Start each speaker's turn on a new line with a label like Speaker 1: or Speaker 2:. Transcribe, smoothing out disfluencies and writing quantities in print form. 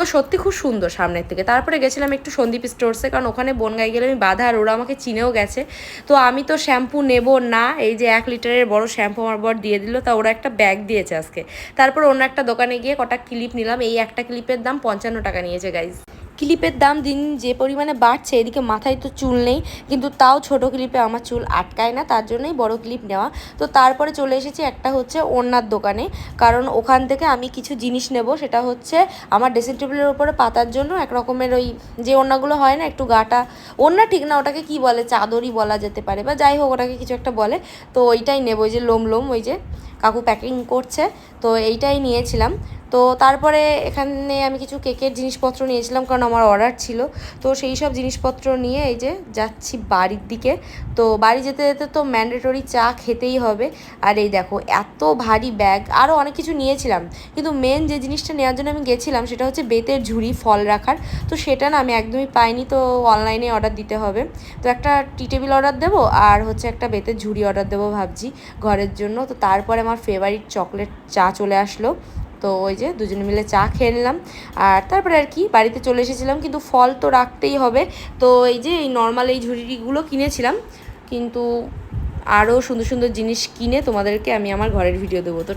Speaker 1: তো সত্যি খুব সুন্দর সামনের থেকে। তারপরে গেছিলাম একটু সন্দীপ স্টোর্সে, কারণ ওখানে বনগাঁয় গেলে আমি বাধা, আর ওরা আমাকে চিনেও গেছে। তো আমি তো শ্যাম্পু নেব না, এই যে 1 লিটারের বড় শ্যাম্পু আমার বর দিয়ে দিল, তা ওরা একটা ব্যাগ দিয়েছে আজকে। তারপর অন্য একটা দোকানে গিয়ে কটা ক্লিপ নিলাম, এই একটা ক্লিপের দাম 55 টাকা নিয়েছে গাইজ। ক্লিপের দাম দিন যে পরিমাণে বাড়ছে, এদিকে মাথায় তো চুল নেই, কিন্তু তাও ছোট ক্লিপে আমার চুল আটকায় না, তার জন্যই বড় ক্লিপ নেওয়া। তো তারপরে চলে এসেছি একটা হচ্ছে ওড়নার দোকানে, কারণ ওখান থেকে আমি কিছু জিনিস নেব, সেটা হচ্ছে আমার ড্রেসিং টেবিলের উপরে পাতার জন্য এক রকমের ওই যে ওড়নাগুলো হয় না একটু গাটা, ওড়না ঠিক না, ওটাকে কি বলে, চাদরই বলা যেতে পারে, বা যাই হোক ওটাকে কিছু একটা বলে। তো ওইটাই নেব, ওই যে লোম লোম, ওই যে কাকু প্যাকিং করছে, তো এইটাই নিয়েছিলাম। তো তারপরে এখানে আমি কিছু কেকের জিনিসপত্র নিয়েছিলাম, কারণ আমার অর্ডার ছিল। তো সেই সব জিনিসপত্র নিয়ে এই যে যাচ্ছি বাড়ির দিকে। তো বাড়ি যেতে যেতে তো ম্যান্ডেটরি চা খেতেই হবে। আর এই দেখো এত ভারী ব্যাগ, আরও অনেক কিছু নিয়েছিলাম, কিন্তু মেন যে জিনিসটা নেওয়ার জন্য আমি গেছিলাম সেটা হচ্ছে বেতের ঝুড়ি ফল রাখার। তো সেটা না আমি একদমই পাইনি, তো অনলাইনে অর্ডার দিতে হবে। তো একটা টি টেবিল অর্ডার দেবো, আর হচ্ছে একটা বেতের ঝুড়ি অর্ডার দেবো ভাবছি ঘরের জন্য। তো তারপরে আমার ফেভারিট চকলেট চা চলে আসলো। তো ওই যে দুজনে মিলে চা খেয়ে নিলাম, আর তারপরে আর কি বাড়িতে চলে এসেছিলাম। কিন্তু ফল তো রাখতেই হবে, তো এই যে এই নর্মাল এই ঝুড়িগুলো কিনেছিলাম, কিন্তু আরও সুন্দর সুন্দর জিনিস কিনে তোমাদেরকে আমি আমার ঘরের ভিডিও দেবো। তো